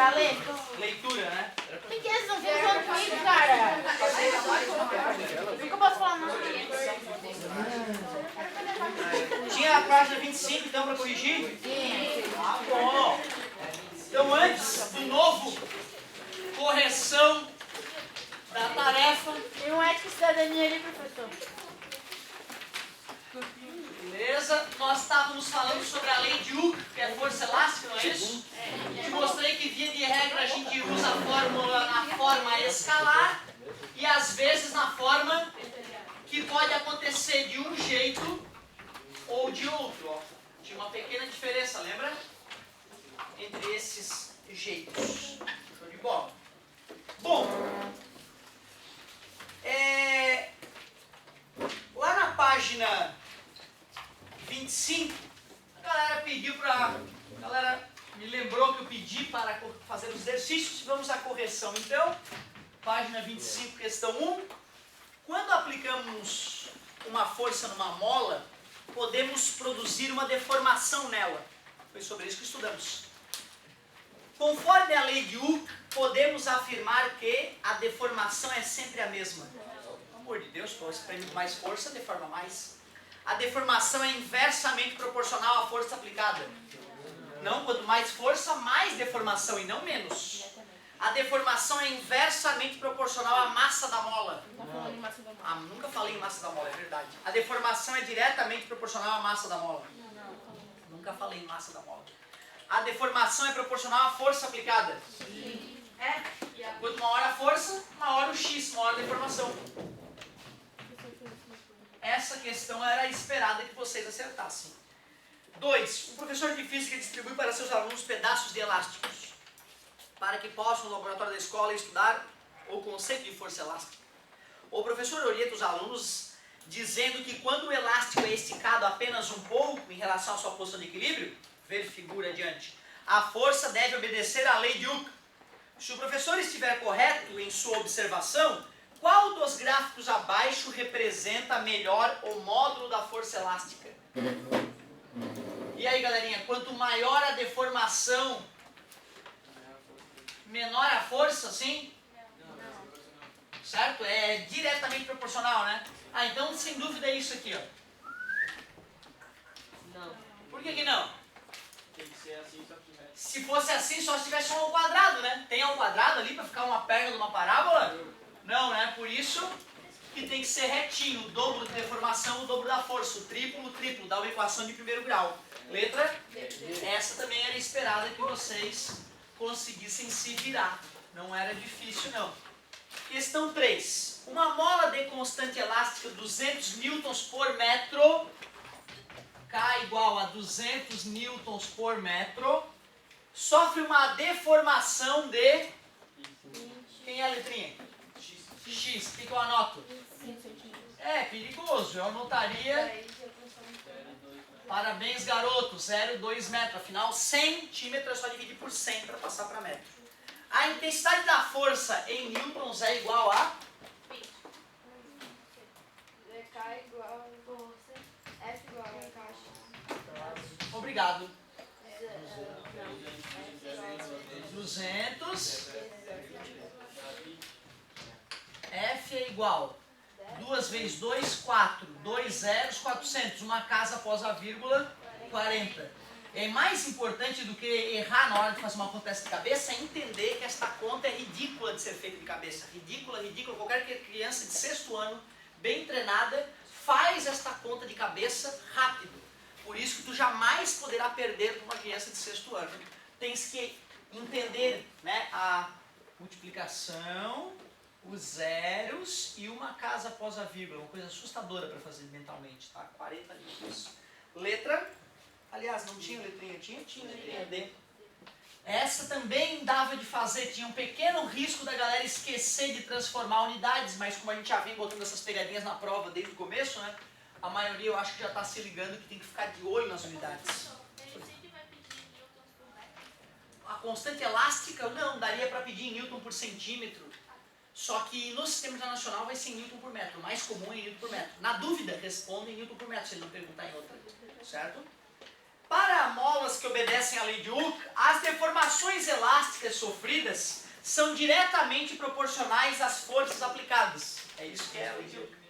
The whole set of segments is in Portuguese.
Pra ler. Leitura, né? Por que eles não ficam comigo, cara? Nunca posso falar não. Tinha a página 25, então, para corrigir? Sim. Ah, bom. Então, antes do novo, correção da tarefa. Tem um ética e cidadania ali, professor. Beleza? Nós estávamos falando sobre a lei de Hooke, que é a força elástica, não é isso? Te mostrei que, via de regra, a gente usa a fórmula na forma escalar e, às vezes, na forma que pode acontecer de um jeito ou de outro. Ó. Tinha uma pequena diferença, lembra? Entre esses jeitos. Show de bola. Bom, lá na página 25, a galera pediu para... A galera me lembrou que eu pedi para fazer os exercícios. Vamos à correção, então. Página 25, questão 1. Quando aplicamos uma força numa mola, podemos produzir uma deformação nela. Foi sobre isso que estudamos. Conforme a lei de Hooke, podemos afirmar que a deformação é sempre a mesma. Pelo amor de Deus, se prende mais força, deforma mais. A deformação é inversamente proporcional à força aplicada. Não, quanto mais força, mais deformação e não menos. A deformação é inversamente proporcional à massa da mola. Nunca falei em massa da mola, é verdade. A deformação é diretamente proporcional à massa da mola. Nunca falei em massa da mola. A deformação é proporcional à força aplicada. Sim. Quanto maior a força, maior o x, maior a deformação. Essa questão era esperada que vocês acertassem. 2. O professor de física distribui para seus alunos pedaços de elásticos, para que possam, no laboratório da escola, estudar o conceito de força elástica. O professor orienta os alunos dizendo que quando o elástico é esticado apenas um pouco em relação à sua posição de equilíbrio, ver figura adiante, a força deve obedecer à lei de Hooke. Se o professor estiver correto em sua observação, qual dos gráficos abaixo representa melhor o módulo da força elástica? E aí, galerinha, quanto maior a deformação, menor a força, sim? Certo? É diretamente proporcional, né? Então, sem dúvida, é isso aqui, ó. Não. Por que não? Tem que ser assim só tivesse. Se fosse assim, só se tivesse um ao quadrado, né? Tem ao quadrado ali para ficar uma perna de uma parábola? Não, né? Por isso que tem que ser retinho. O dobro de deformação, o dobro da força. O triplo dá uma equação de primeiro grau. Letra? Essa também era esperada que vocês conseguissem se virar. Não era difícil, não. Questão 3. Uma mola de constante elástica 200 newtons por metro, K igual a 200 newtons por metro, sofre uma deformação de... Quem é a letrinha? X. O que eu anoto? É perigoso. Eu anotaria... Parabéns, garoto. 0,2 metros. Afinal, centímetro é só dividir por 100 para passar para metro. A intensidade da força em newtons é igual a... K igual a força, F igual a caixa. Obrigado. 200. F é igual. 2 vezes 2, 4. 2 zeros, 400. Uma casa após a vírgula, 40. É mais importante do que errar na hora de fazer uma conta dessa de cabeça é entender que esta conta é ridícula de ser feita de cabeça. Ridícula. Qualquer criança de 6º ano, bem treinada, faz esta conta de cabeça rápido. Por isso que tu jamais poderá perder para uma criança de 6º ano. Tens que entender, né, a multiplicação, os zeros e uma casa após a vírgula. Uma coisa assustadora para fazer mentalmente, tá? 40 litros. Letra... Aliás, não tinha letrinha? Tinha letrinha D. Essa também dava de fazer, tinha um pequeno risco da galera esquecer de transformar unidades, mas como a gente já vem botando essas pegadinhas na prova desde o começo, né? A maioria eu acho que já está se ligando que tem que ficar de olho nas unidades. A constante elástica, não, daria para pedir em newton por centímetro. Só que no sistema internacional vai ser em newton por metro. O mais comum é em newton por metro. Na dúvida, responda em newton por metro, se ele não perguntar em outra. Certo? Para molas que obedecem à lei de Hooke, as deformações elásticas sofridas são diretamente proporcionais às forças aplicadas. É isso que é a lei de Hooke.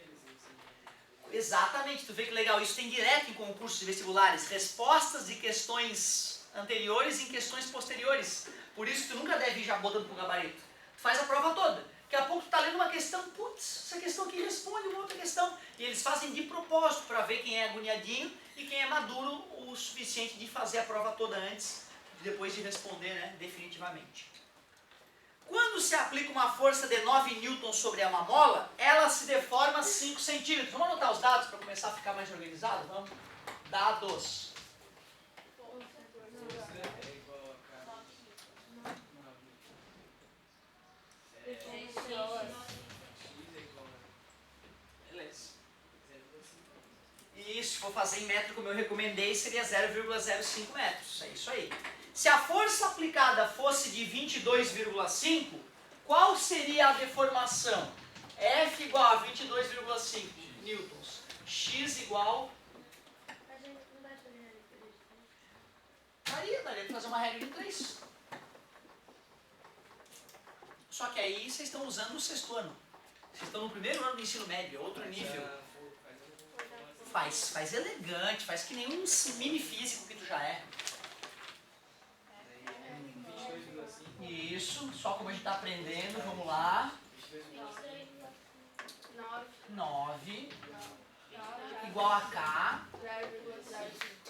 Exatamente, tu vê que legal, isso tem direto em concursos de vestibulares, respostas de questões anteriores em questões posteriores. Por isso tu nunca deve ir já botando pro gabarito. Tu faz a prova toda. Daqui a pouco tu tá lendo uma questão, putz, essa questão aqui responde uma outra questão. E eles fazem de propósito para ver quem é agoniadinho e quem é maduro o suficiente de fazer a prova toda antes, depois de responder, né, definitivamente. Quando se aplica uma força de 9 N sobre uma mola, ela se deforma 5 centímetros. Vamos anotar os dados para começar a ficar mais organizado? Vamos? Dados. Beleza. E se for fazer em metro, como eu recomendei, seria 0,05 metros. É isso aí. Se a força aplicada fosse de 22,5, qual seria a deformação? F igual a 22,5 newtons. X igual... Daria para fazer uma regra de 3. Só que aí vocês estão usando o sexto ano. Vocês estão no primeiro ano do ensino médio, é outro nível. Faz elegante, faz que nem um mini físico que tu já é. Isso, só como a gente está aprendendo, vamos lá. 9 igual a K.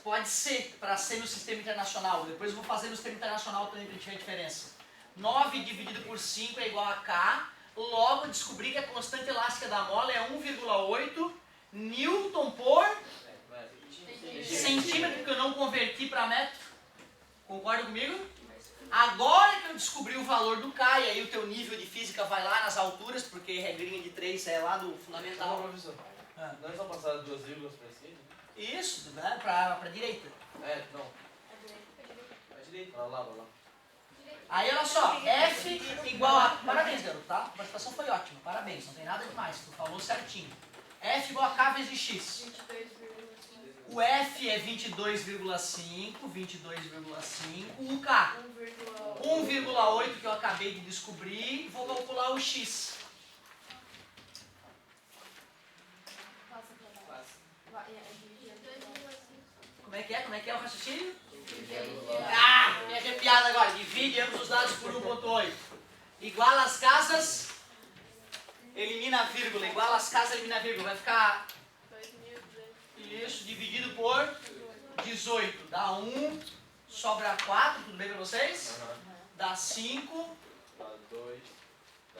Pode ser para ser no sistema internacional. Depois eu vou fazer no sistema internacional também para a gente ver a diferença. 9 dividido por 5 é igual a K. Logo descobri que a constante elástica da mola é 1,8 Newton por centímetro, que eu não converti para metro. Concorda comigo? Agora que eu descobri o valor do K, e aí o teu nível de física vai lá nas alturas, porque regrinha de 3 é lá do fundamental. Professor, não é só passar 2 vírgulas para esquerda? Isso, né? Para a direita. É, não. Para direita. Para lá, para lá. Aí olha só, F igual a... Parabéns, garoto, tá? A participação foi ótima, parabéns, não tem nada demais, tu falou certinho. F igual a K vezes X. O F é 22,5, o K 1,8 que eu acabei de descobrir, vou calcular o X. Como é que é o raciocínio? Ah, me arrepiado agora. Divide ambos os dados por 1,8. Iguala as casas, elimina a vírgula. Iguala as casas, elimina a vírgula. Vai ficar... Isso, dividido por 18. Dá 1, sobra 4, tudo bem pra vocês? Dá 5.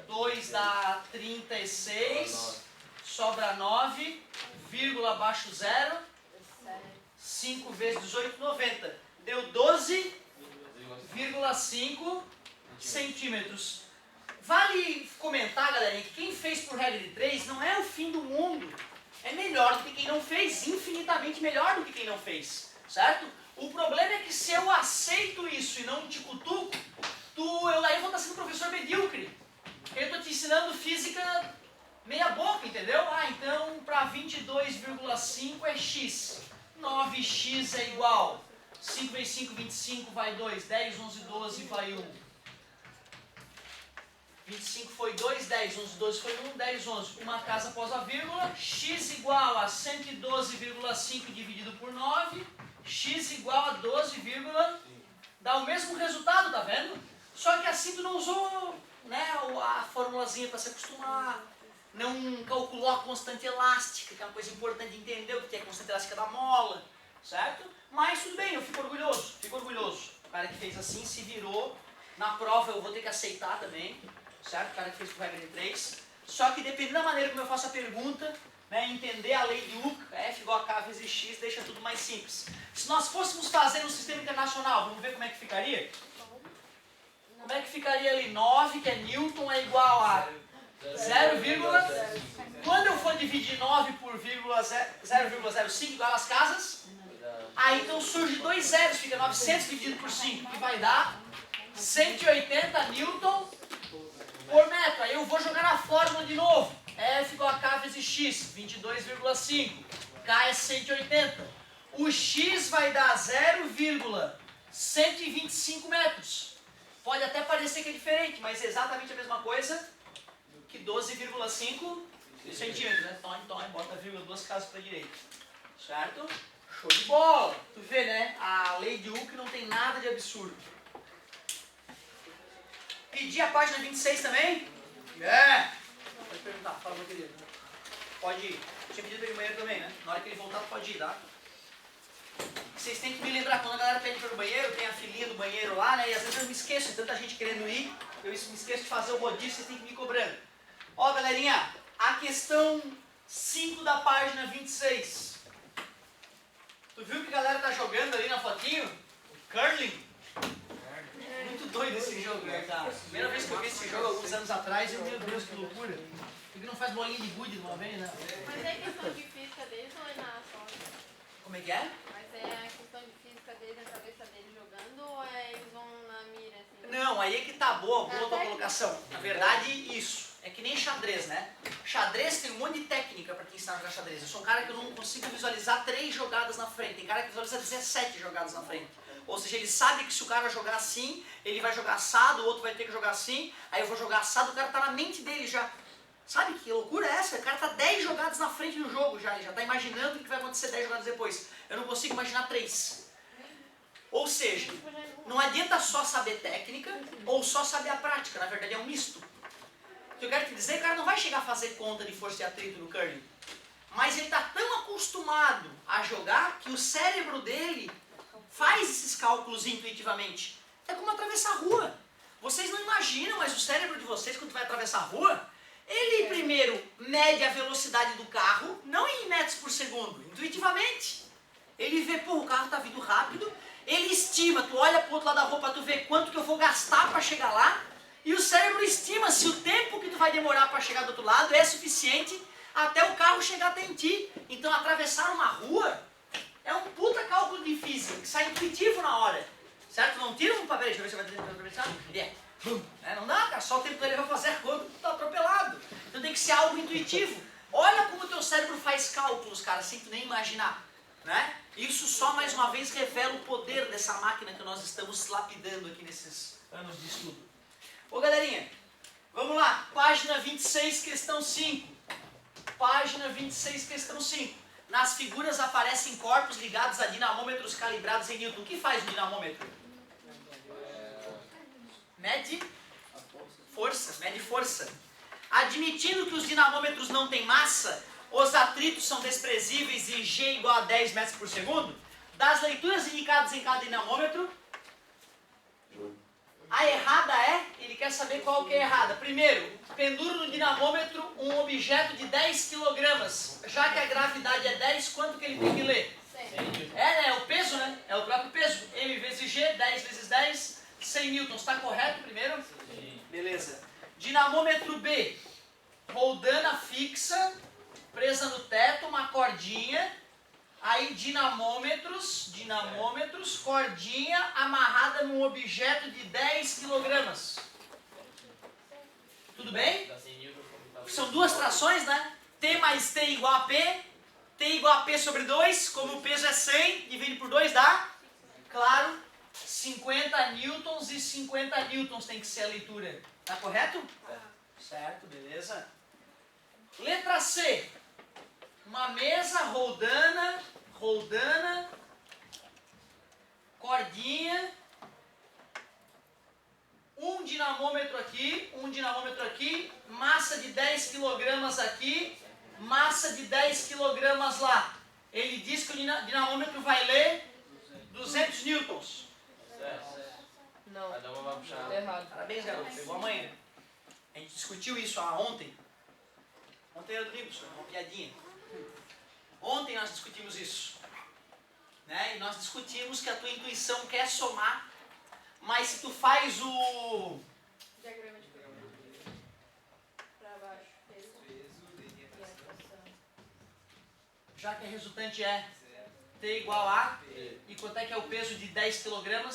2 dá 36. Sobra 9. Vírgula abaixo 0. 5 vezes 18, 90. Deu 12,5 centímetros. Vale comentar, galerinha, que quem fez por regra de 3 não é o fim do mundo. É melhor do que quem não fez, infinitamente melhor do que quem não fez, certo? O problema é que se eu aceito isso e não te cutuco, eu aí vou estar sendo professor medíocre. Eu estou te ensinando física meia boca, entendeu? Ah, então para 22,5 é x. 9x é igual. 5 vezes 5, 25 vai 2. 10, 11, 12 vai 1. 25 foi 2, 10, 11, 12 foi 1, 10, 11. Uma casa após a vírgula. X igual a 112,5 dividido por 9. X igual a 12, dá o mesmo resultado, tá vendo? Só que assim tu não usou, né, a formulazinha para se acostumar. Não calculou a constante elástica, que é uma coisa importante de entender o que é a constante elástica da mola, certo? Mas tudo bem, eu fico orgulhoso, O cara que fez assim se virou. Na prova eu vou ter que aceitar também, certo? O cara que fez por regra de 3. Só que dependendo da maneira como eu faço a pergunta, né, entender a lei de Hooke, F igual a K vezes X, deixa tudo mais simples. Se nós fôssemos fazer no sistema internacional, vamos ver como é que ficaria? Como é que ficaria ali? 9, que é Newton, é igual a 0, quando eu for dividir 9 por 0,05 igual às casas, aí então surge 2 zeros, fica 900 dividido por 5, que vai dar 180 newton por metro. Aí eu vou jogar na fórmula de novo. F igual a K vezes X, 22,5. K é 180. o x vai dar 0,125 metros. Pode até parecer que é diferente, mas é exatamente a mesma coisa que 12,5 centímetros, né? Então, bota vírgula 2 casos para a direita. Certo? Show de bola! Tu vê, né? A lei de Hooke não tem nada de absurdo. Pedir a página 26 também? Pode perguntar, fala meu querido. Pode ir. Tinha pedido para ir no banheiro também, né? Na hora que ele voltar, pode ir, tá? Vocês têm que me lembrar, quando a galera pede para ir no banheiro, tem a filinha do banheiro lá, né? E às vezes eu me esqueço, tem tanta gente querendo ir, eu me esqueço de fazer o rodízio, vocês têm que me cobrando. Ó, galerinha, a questão 5 da página 26. Tu viu que a galera tá jogando ali na fotinho? O curling? Muito doido esse jogo, né, cara? Primeira vez que eu vi esse jogo, alguns anos atrás, eu, meu Deus, que loucura. Por que não faz bolinha de gude de uma vez, né? Mas é questão de física deles ou é na só? Como é que é? Mas é questão de física deles, na cabeça deles jogando, ou é eles vão na mira, assim? Não, aí é que tá boa a tua colocação. Na verdade, isso. É que nem xadrez, né? Xadrez tem um monte de técnica pra quem ensinar a jogar xadrez. Eu sou um cara que eu não consigo visualizar 3 jogadas na frente. Tem cara que visualiza 17 jogadas na frente. Ou seja, ele sabe que se o cara jogar assim, ele vai jogar assado, o outro vai ter que jogar assim, aí eu vou jogar assado, o cara tá na mente dele já. Sabe que loucura é essa? O cara tá 10 jogadas na frente do jogo já, ele já tá imaginando o que vai acontecer 10 jogadas depois. Eu não consigo imaginar 3. Ou seja, não adianta só saber técnica ou só saber a prática, na verdade é um misto. O que eu quero te dizer é que o cara não vai chegar a fazer conta de força e atrito no curling. Mas ele está tão acostumado a jogar que o cérebro dele faz esses cálculos intuitivamente. É como atravessar a rua. Vocês não imaginam, mas o cérebro de vocês, quando vai atravessar a rua, ele primeiro mede a velocidade do carro, não em metros por segundo, intuitivamente. Ele vê, pô, o carro está vindo rápido, ele estima, tu olha para o outro lado da rua para tu ver quanto que eu vou gastar para chegar lá, e o cérebro estima se o tempo que tu vai demorar para chegar do outro lado é suficiente até o carro chegar até em ti. Então atravessar uma rua é um puta cálculo de física, que sai intuitivo na hora. Certo? Não tira um papel, deixa eu ver se vai atravessar. Ele é, né? Não dá, cara, só o tempo que ele vai fazer quando tu tá atropelado. Então tem que ser algo intuitivo. Olha como o teu cérebro faz cálculos, cara, sem tu nem imaginar. Né? Isso só mais uma vez revela o poder dessa máquina que nós estamos lapidando aqui nesses anos de estudo. Ô galerinha, vamos lá, página 26, questão 5. Página 26, questão 5. Nas figuras aparecem corpos ligados a dinamômetros calibrados em Newton. O que faz o dinamômetro? Mede força, mede força. Admitindo que os dinamômetros não têm massa, os atritos são desprezíveis e G igual a 10 metros por segundo, das leituras indicadas em cada dinamômetro, a errada é, ele quer saber qual que é a errada. Primeiro, pendura no dinamômetro um objeto de 10 kg. Já que a gravidade é 10, quanto que ele tem que ler? 100. É o peso, né? É o próprio peso. M vezes G, 10 vezes 10, 100 newtons. Está correto primeiro? Sim. Beleza. Dinamômetro B, roldana fixa, presa no teto, uma cordinha. Aí dinamômetros, cordinha amarrada num objeto de 10 kg. Tudo bem? São duas trações, né? T mais T igual a P. T igual a P sobre 2. Como o peso é 100, divide por 2 dá, claro, 50 newtons e 50 newtons tem que ser a leitura. Tá correto? Certo, beleza. Letra C. Uma mesa roldana, cordinha, um dinamômetro aqui, massa de 10 kg aqui, massa de 10 kg lá. Ele diz que o dinamômetro vai ler 200 newtons. Não. Tá errado. Parabéns, garoto. Pegou amanhã. A gente discutiu isso ontem. Ontem era domingo, uma piadinha. Ontem nós discutimos isso, né? E nós discutimos que a tua intuição quer somar, mas se tu faz o Diagrama de para baixo, peso e atração. Já que a resultante é T igual a, e quanto é que é o peso de 10 kg?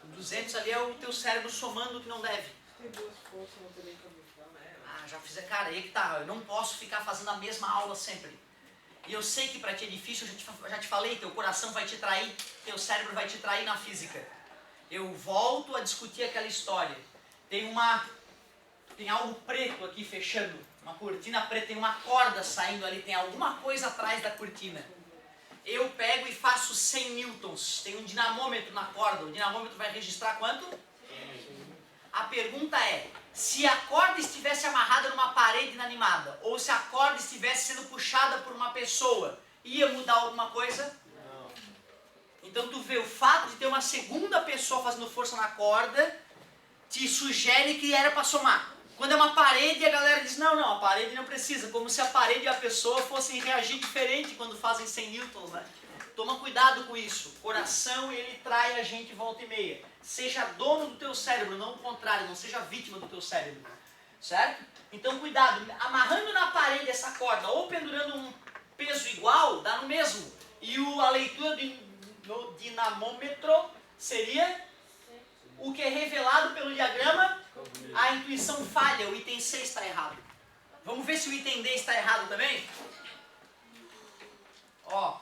200 ali é o teu cérebro somando o que não deve. Tem duas forças, não tem nem como. já fiz, cara, aí que tá, eu não posso ficar fazendo a mesma aula sempre. E eu sei que pra ti é difícil, eu já te falei, teu coração vai te trair, teu cérebro vai te trair na física. Eu volto a discutir aquela história. Tem algo preto aqui fechando, uma cortina preta, tem uma corda saindo ali, tem alguma coisa atrás da cortina. Eu pego e faço 100 newtons, tem um dinamômetro na corda, o dinamômetro vai registrar quanto? A pergunta é, se a corda estivesse amarrada numa parede inanimada, ou se a corda estivesse sendo puxada por uma pessoa, ia mudar alguma coisa? Não. Então tu vê, o fato de ter uma segunda pessoa fazendo força na corda, te sugere que era para somar. Quando é uma parede, a galera diz, não, a parede não precisa, como se a parede e a pessoa fossem reagir diferente quando fazem 100 newtons, né? Toma cuidado com isso. O coração, ele trai a gente volta e meia. Seja dono do teu cérebro, não o contrário, não seja vítima do teu cérebro. Certo? Então cuidado, amarrando na parede essa corda ou pendurando um peso igual, dá no mesmo. E a leitura do dinamômetro seria o que é revelado pelo diagrama, a intuição falha, o item C está errado. Vamos ver se o item D está errado também? Ó,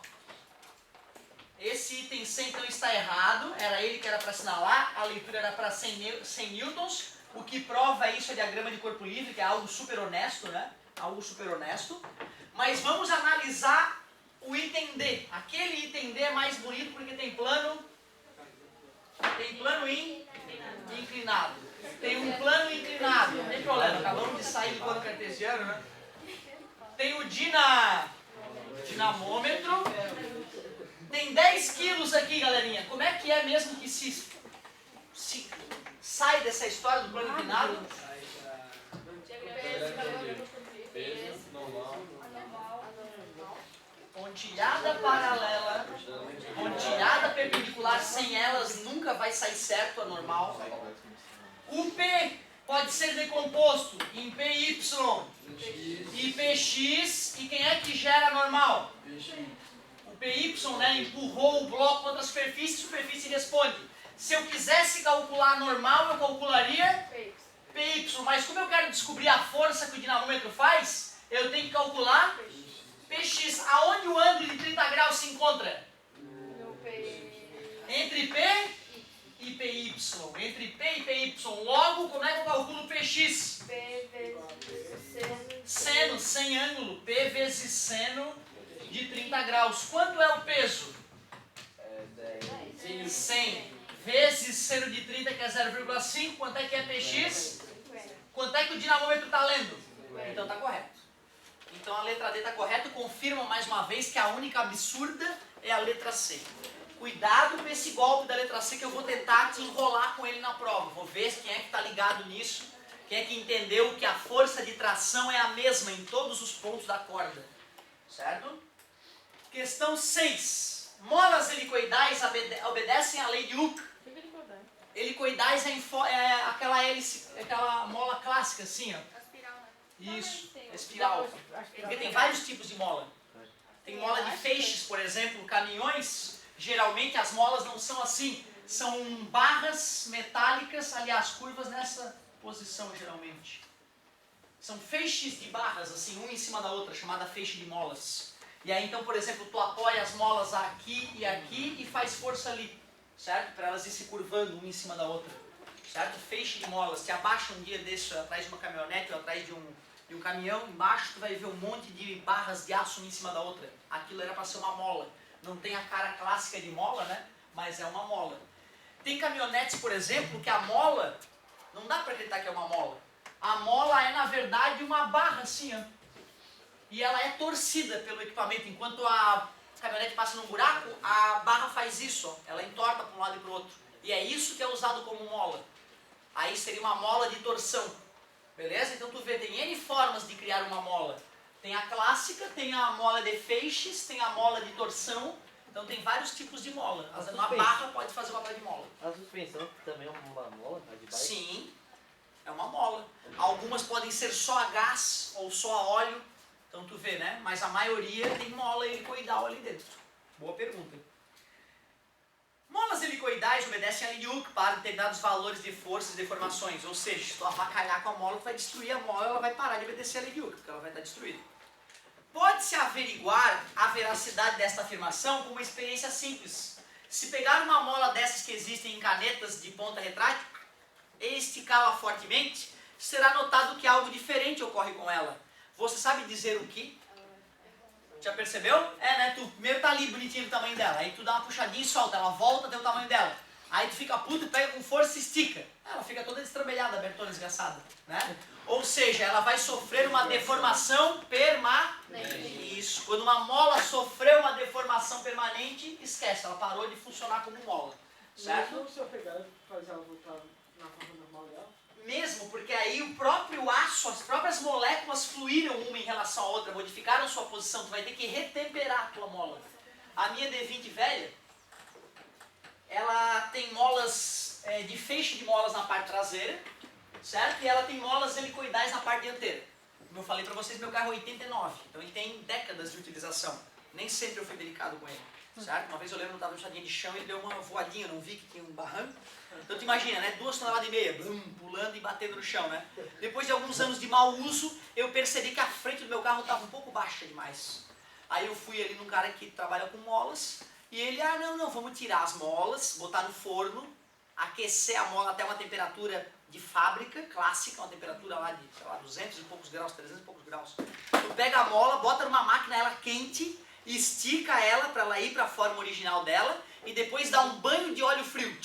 esse item C então está errado, era ele que era para assinalar, a leitura era para 100 newtons, o que prova isso é diagrama de corpo livre, que é algo super honesto, né? Algo super honesto. Mas vamos analisar o item D. Aquele item D é mais bonito porque tem plano inclinado. Tem um plano inclinado, não tem problema, acabamos de sair do plano cartesiano, né? Tem o dinamômetro. Tem 10 quilos aqui, galerinha. Como é que é mesmo que se sai dessa história do plano inclinado? Pontilhada paralela, pontilhada perpendicular, sem elas nunca vai sair certo, a normal. O P pode ser decomposto em PY e PX, e quem é que gera normal? O PY, né, empurrou o bloco contra a superfície responde. Se eu quisesse calcular normal, eu calcularia PY, mas como eu quero descobrir a força que o dinamômetro faz, eu tenho que calcular PX. Aonde o ângulo de 30 graus se encontra? Entre P e PY. Entre P e PY. Logo, como é que eu calculo PX? P vezes Seno, sem ângulo. P vezes seno de 30 graus. Quanto é o peso? 100 vezes seno de 30, que é 0,5. Quanto é que é PX? Quanto é que o dinamômetro está lendo? Então está correto. Então a letra D está correta. Confirma mais uma vez que a única absurda é a letra C. Cuidado com esse golpe da letra C, que eu vou tentar te enrolar com ele na prova. Vou ver quem é que está ligado nisso. Quem é que entendeu que a força de tração é a mesma em todos os pontos da corda. Certo? Questão 6. Molas helicoidais obedecem à lei de Hooke. Helicoidais é aquela hélice, aquela mola clássica assim, ó. Isso, espiral. Porque tem vários tipos de mola. Tem mola de feixes, por exemplo, caminhões. Geralmente as molas não são assim. São barras metálicas, aliás, curvas nessa posição geralmente. São feixes de barras, assim, uma em cima da outra, chamada feixe de molas. E aí então, por exemplo, tu apoia as molas aqui e faz força ali, certo? Para elas ir se curvando uma em cima da outra, certo? Feixe de molas. Te abaixa um dia desse atrás de uma caminhonete ou atrás de um caminhão, embaixo tu vai ver um monte de barras de aço uma em cima da outra. Aquilo era para ser uma mola. Não tem a cara clássica de mola, né? Mas é uma mola. Tem caminhonetes, por exemplo, que a mola, não dá para acreditar que é uma mola. A mola é, na verdade, uma barra assim, ó. E ela é torcida pelo equipamento. Enquanto a caminhonete passa num buraco, a barra faz isso, ó. Ela entorta para um lado e para o outro. E é isso que é usado como mola. Aí seria uma mola de torção. Beleza? Então tu vê, tem N formas de criar uma mola. Tem a clássica, tem a mola de feixes, tem a mola de torção. Então tem vários tipos de mola. Uma barra pode fazer uma barra de mola. A suspensão também é uma mola? A de bike? Sim, é uma mola. Algumas podem ser só a gás ou só a óleo. Então tu vê, né? Mas a maioria tem mola helicoidal ali dentro. Boa pergunta. Molas helicoidais obedecem a lei de Hooke para determinados valores de forças e deformações. Ou seja, se tu avacalhar com a mola, tu vai destruir a mola, ela vai parar de obedecer a lei de Hooke, porque ela vai estar destruída. Pode-se averiguar a veracidade desta afirmação com uma experiência simples. Se pegar uma mola dessas que existem em canetas de ponta retrátil e esticá-la fortemente, será notado que algo diferente ocorre com ela. Você sabe dizer o que? Já percebeu? Né? Tu primeiro tá ali bonitinho o tamanho dela, aí tu dá uma puxadinha e solta, ela volta até o tamanho dela. Aí tu fica puto e pega com força e estica. Ela fica toda destrambelhada, abertona, desgraçada, né? Ou seja, ela vai sofrer uma deformação permanente. Isso. Quando uma mola sofreu uma deformação permanente, esquece, ela parou de funcionar como mola. Certo? Mesmo se eu pegar e fazer ela voltar na forma normal dela? Mesmo, porque aí o próprio aço, as próprias moléculas fluíram uma em relação à outra, modificaram sua posição, tu vai ter que retemperar a tua mola. A minha D20 velha, ela tem molas de feixe de molas na parte traseira, certo? E ela tem molas helicoidais na parte dianteira. Como eu falei para vocês, meu carro é 89, então ele tem décadas de utilização. Nem sempre eu fui delicado com ele, certo? Uma vez eu lembro que eu estava no estadinho de chão e ele deu uma voadinha, eu não vi que tinha um barranco. Então tu imagina, né? 2,5 toneladas, pulando e batendo no chão, né? Depois de alguns anos de mau uso, eu percebi que a frente do meu carro estava um pouco baixa demais. Aí eu fui ali num cara que trabalha com molas, e ele, não, vamos tirar as molas, botar no forno, aquecer a mola até uma temperatura de fábrica, clássica, uma temperatura lá de, sei lá, 200 e poucos graus, 300 e poucos graus. Tu pega a mola, bota numa máquina ela quente, estica ela para ela ir para a forma original dela, e depois dá um banho de óleo frio,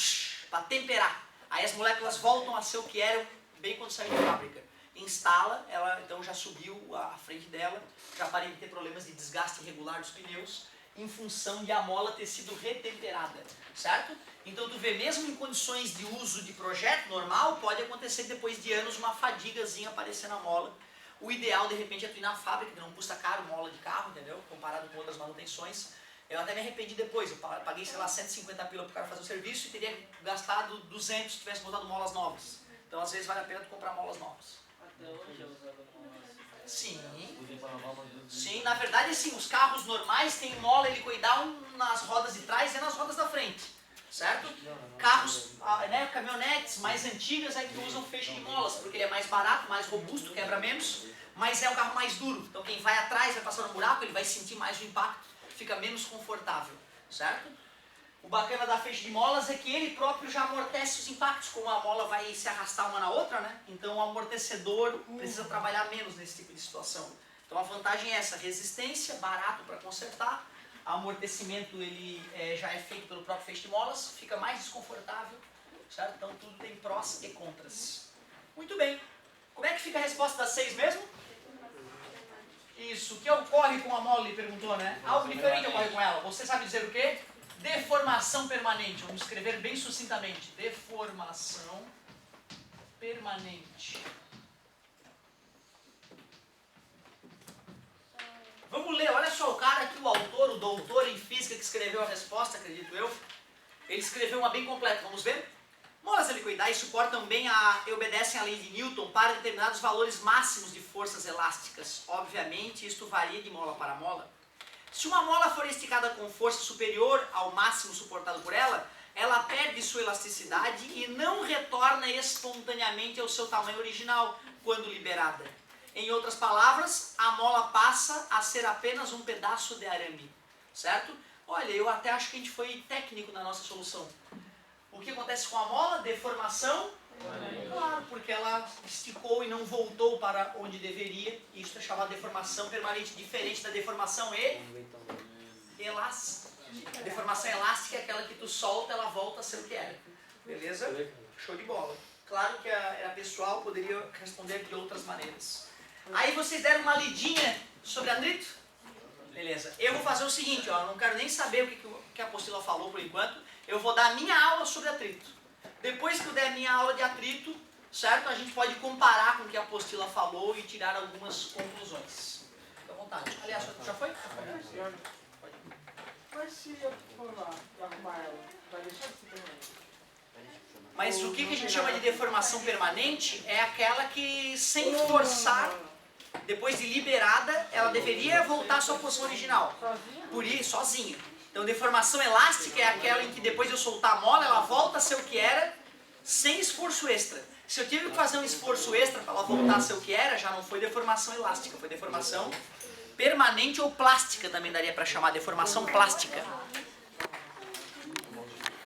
para temperar. Aí as moléculas voltam a ser o que eram bem quando saiu de fábrica. Instala, ela então já subiu a frente dela, já parei de ter problemas de desgaste irregular dos pneus, em função de a mola ter sido retemperada, certo? Então tu vê, mesmo em condições de uso de projeto normal, pode acontecer depois de anos uma fadigazinha aparecer na mola. O ideal, de repente, é tu ir na fábrica, que não custa caro mola de carro, entendeu? Comparado com outras manutenções. Eu até me arrependi depois, eu paguei, sei lá, 150 pila pro cara fazer o serviço e teria gastado 200 se tivesse botado molas novas. Então, às vezes, vale a pena tu comprar molas novas. Até hoje eu usava molas. Sim. Sim, na verdade, assim, os carros normais têm mola helicoidal nas rodas de trás e nas rodas da frente, certo? Carros, né, caminhonetes mais antigas é que usam feixe de molas, porque ele é mais barato, mais robusto, quebra menos, mas é um carro mais duro. Então quem vai atrás, vai passar no buraco, ele vai sentir mais o impacto, fica menos confortável, certo? O bacana da feixe de molas é que ele próprio já amortece os impactos, como a mola vai se arrastar uma na outra, né? Então o amortecedor precisa trabalhar menos nesse tipo de situação. Então a vantagem é essa, resistência, barato para consertar, amortecimento ele já é feito pelo próprio feixe de molas, fica mais desconfortável, certo? Então tudo tem prós e contras. Muito bem. Como é que fica a resposta das 6 mesmo? Isso. O que ocorre com a mola, ele perguntou, né? Algo diferente ocorre com ela. Você sabe dizer o quê? Deformação permanente. Vamos escrever bem sucintamente. Deformação permanente. Vamos ler, olha só o cara aqui, o autor, o doutor em física que escreveu a resposta, acredito eu. Ele escreveu uma bem completa, vamos ver? Molas helicoidais suportam bem e obedecem à lei de Newton para determinados valores máximos de forças elásticas. Obviamente, isto varia de mola para mola. Se uma mola for esticada com força superior ao máximo suportado por ela, ela perde sua elasticidade e não retorna espontaneamente ao seu tamanho original quando liberada. Em outras palavras, a mola passa a ser apenas um pedaço de arame, certo? Olha, eu até acho que a gente foi técnico na nossa solução. O que acontece com a mola? Deformação? Claro, porque ela esticou e não voltou para onde deveria. Isso é chamado de deformação permanente, diferente da deformação elástica. A deformação elástica é aquela que tu solta, ela volta a ser o que era. Beleza? Show de bola. Claro que era pessoal, poderia responder de outras maneiras. Aí vocês deram uma lidinha sobre atrito? Beleza. Eu vou fazer o seguinte, ó, eu não quero nem saber o que a apostila falou por enquanto. Eu vou dar a minha aula sobre atrito. Depois que eu der a minha aula de atrito, certo? A gente pode comparar com o que a apostila falou e tirar algumas conclusões. Fica à vontade. Aliás, já foi? Mas se eu for lá e arrumar ela, vai deixar de ser permanente? Mas o que a gente chama de deformação permanente é aquela que, sem forçar, depois de liberada, ela deveria voltar à sua posição original. Sozinha? Por isso, sozinha. Então, deformação elástica é aquela em que depois de eu soltar a mola, ela volta a ser o que era, sem esforço extra. Se eu tive que fazer um esforço extra para ela voltar a ser o que era, já não foi deformação elástica, foi deformação permanente ou plástica, também daria para chamar, deformação plástica.